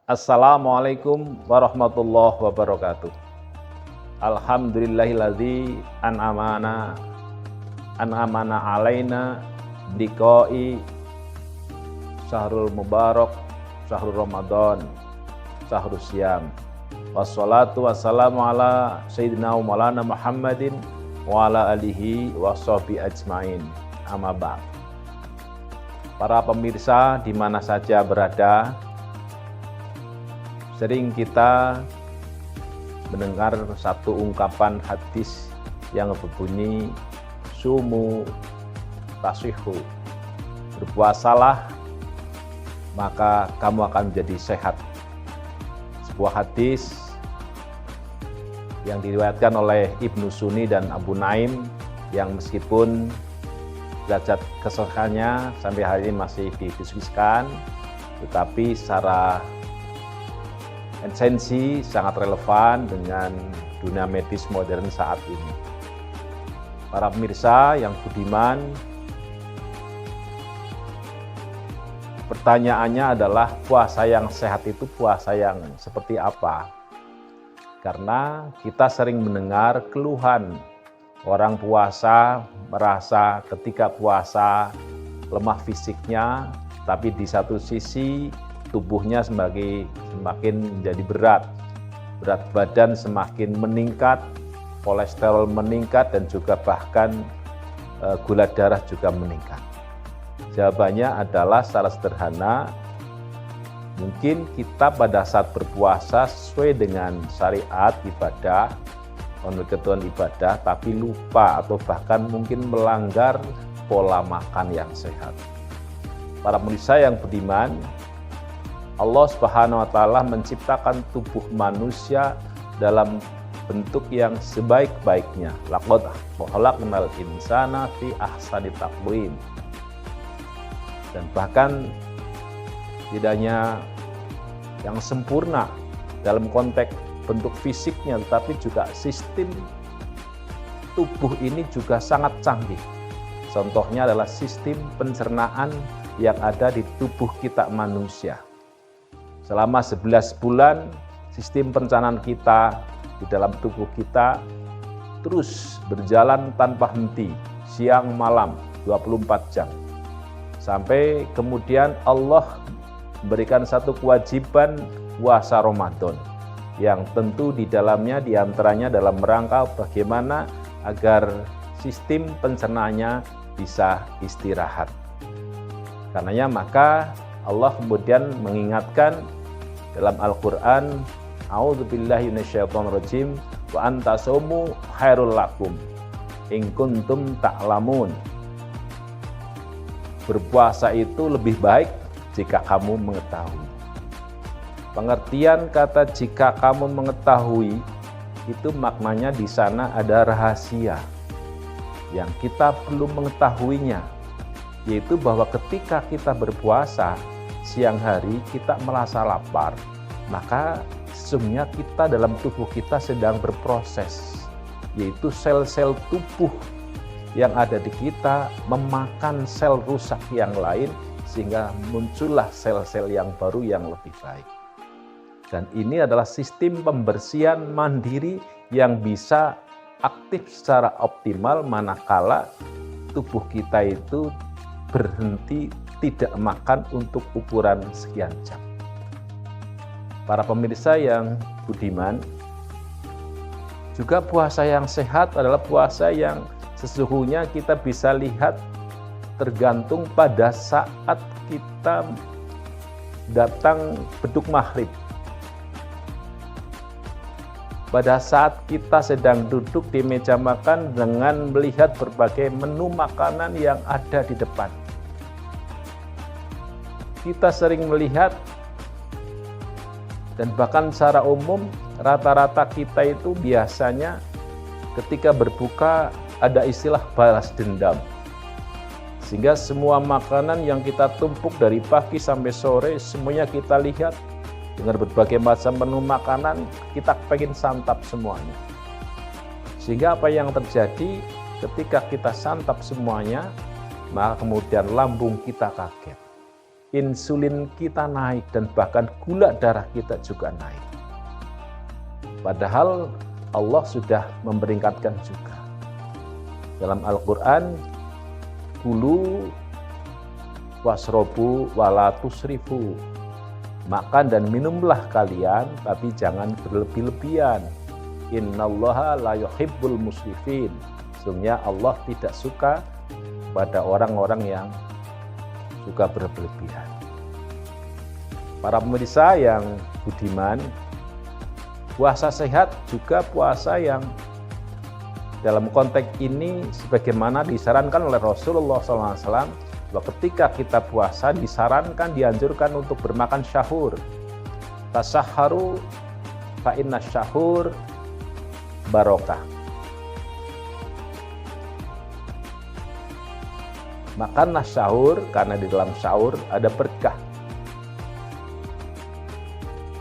Assalamualaikum warahmatullahi wabarakatuh. Alhamdulillahilladzi an'amana alaina biqa'i syahrul mubarak, syahrul ramadan, syahrul syam. Wassalatu wassalamu ala sayyidina maulana Muhammadin wa ala alihi wa sahbihi ajmain. Amma ba'd. Para pemirsa di mana saja berada, sering kita mendengar satu ungkapan hadis yang berbunyi sumu tasihu, berpuasalah maka kamu akan menjadi sehat. Sebuah hadis yang diriwayatkan oleh Ibnu Sunni dan Abu Naim, yang meskipun derajat kesahihannya sampai hari ini masih didiskusikan, tetapi secara esensi sangat relevan dengan dunia medis modern saat ini. Para pemirsa yang budiman, pertanyaannya adalah puasa yang sehat itu puasa yang seperti apa? Karena kita sering mendengar keluhan orang puasa merasa ketika puasa lemah fisiknya, tapi di satu sisi tubuhnya semakin menjadi berat badan semakin meningkat, kolesterol meningkat, dan juga bahkan gula darah juga meningkat. Jawabannya adalah secara sederhana, mungkin kita pada saat berpuasa sesuai dengan syariat ibadah, ketentuan ibadah, tapi lupa atau bahkan mungkin melanggar pola makan yang sehat. Para pemirsa yang budiman, Allah Subhanahu wa Ta'ala menciptakan tubuh manusia dalam bentuk yang sebaik-baiknya. Laqad khalaqnal insana fi ahsani taqwim. Dan bahkan tidak hanya yang sempurna dalam konteks bentuk fisiknya, tetapi juga sistem tubuh ini juga sangat canggih. Contohnya adalah sistem pencernaan yang ada di tubuh kita manusia. Selama 11 bulan, sistem pencernaan kita di dalam tubuh kita terus berjalan tanpa henti, siang malam, 24 jam. Sampai kemudian Allah memberikan satu kewajiban puasa Ramadan, yang tentu di dalamnya diantaranya dalam rangka bagaimana agar sistem pencernaannya bisa istirahat. Karenanya maka Allah kemudian mengingatkan dalam Al-Quran, A'udzubillahi minasyaitonirrajim, wa antasumu khairul lakum in kuntum ta'lamun. Berpuasa itu lebih baik jika kamu mengetahui. Pengertian kata jika kamu mengetahui itu maknanya di sana ada rahasia yang kita perlu mengetahuinya, yaitu bahwa ketika kita berpuasa siang hari kita merasa lapar, maka sesungguhnya kita dalam tubuh kita sedang berproses, yaitu sel-sel tubuh yang ada di kita memakan sel rusak yang lain sehingga muncullah sel-sel yang baru yang lebih baik. Dan ini adalah sistem pembersihan mandiri yang bisa aktif secara optimal manakala tubuh kita itu berhenti tidak makan untuk ukuran sekian jam. Para pemirsa yang budiman, juga puasa yang sehat adalah puasa yang sesungguhnya kita bisa lihat tergantung pada saat kita datang beduk maghrib. Pada saat kita sedang duduk di meja makan dengan melihat berbagai menu makanan yang ada di depan. Kita sering melihat, dan bahkan secara umum rata-rata kita itu biasanya ketika berbuka ada istilah balas dendam. Sehingga semua makanan yang kita tumpuk dari pagi sampai sore semuanya kita lihat dengan berbagai macam menu makanan, kita pengen santap semuanya. Sehingga apa yang terjadi ketika kita santap semuanya, maka kemudian lambung kita kaget. insulin kita naik dan bahkan gula darah kita juga naik. Padahal Allah sudah memperingatkan juga. Dalam Al-Quran, kulu wasrobu wala tusrifu. Makan dan minumlah kalian, tapi jangan berlebih-lebihan. Innallaha la yuhibbul musrifin. Sesungguhnya Allah tidak suka pada orang-orang yang suka berlebihan. Para pemirsa yang budiman, puasa sehat juga puasa yang dalam konteks ini sebagaimana disarankan oleh Rasulullah SAW, bahwa ketika kita puasa disarankan, dianjurkan untuk bermakan syahur. Tasahharu fa inna syahur barokah. Makanlah sahur karena di dalam sahur ada berkah.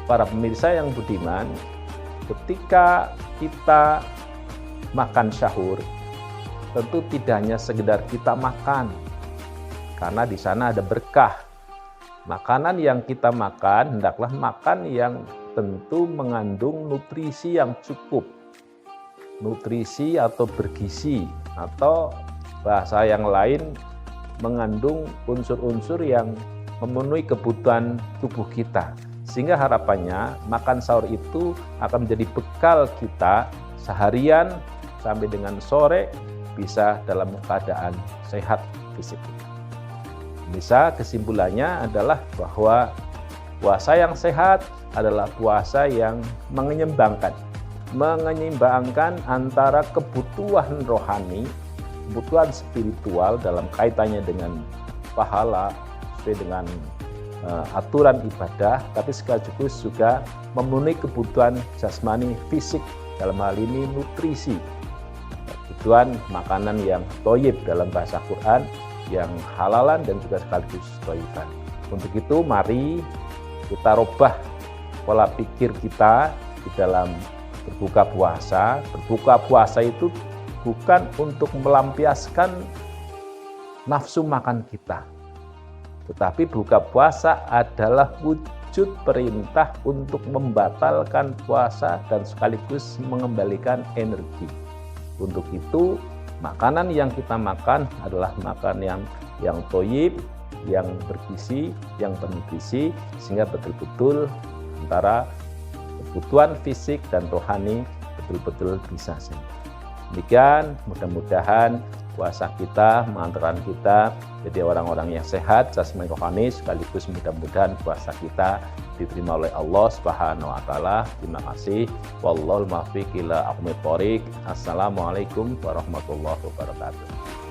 Para pemirsa yang budiman, ketika kita makan sahur, tentu tidak hanya sekedar kita makan, karena di sana ada berkah. Makanan yang kita makan hendaklah makan yang tentu mengandung nutrisi yang cukup, nutrisi atau bergizi, atau bahasa yang lain mengandung unsur-unsur yang memenuhi kebutuhan tubuh kita. Sehingga harapannya makan sahur itu akan menjadi bekal kita seharian sampai dengan sore bisa dalam keadaan sehat fisik. Bisa kesimpulannya adalah bahwa puasa yang sehat adalah puasa yang menyeimbangkan antara kebutuhan rohani, kebutuhan spiritual dalam kaitannya dengan pahala sesuai dengan aturan ibadah, tapi sekaligus juga memenuhi kebutuhan jasmani fisik, dalam hal ini nutrisi, kebutuhan makanan yang thayyib dalam bahasa Quran, yang halalan dan juga sekaligus thayyiban. Untuk itu mari kita rubah pola pikir kita di dalam berbuka puasa. Berbuka puasa itu bukan untuk melampiaskan nafsu makan kita, tetapi buka puasa adalah wujud perintah untuk membatalkan puasa dan sekaligus mengembalikan energi. Untuk itu, makanan yang kita makan adalah makanan yang thayyib, yang bergizi, yang bernutrisi, sehingga betul-betul antara kebutuhan fisik dan rohani betul-betul bisa seimbang. Demikian, mudah-mudahan puasa kita mengantarkan kita jadi orang-orang yang sehat jasmani rohani, sekaligus mudah-mudahan puasa kita diterima oleh Allah Subhanahu wa taala. Terima kasih. Wallahul muwaffiq ila aqwamit thoriq. Assalamualaikum warahmatullahi wabarakatuh.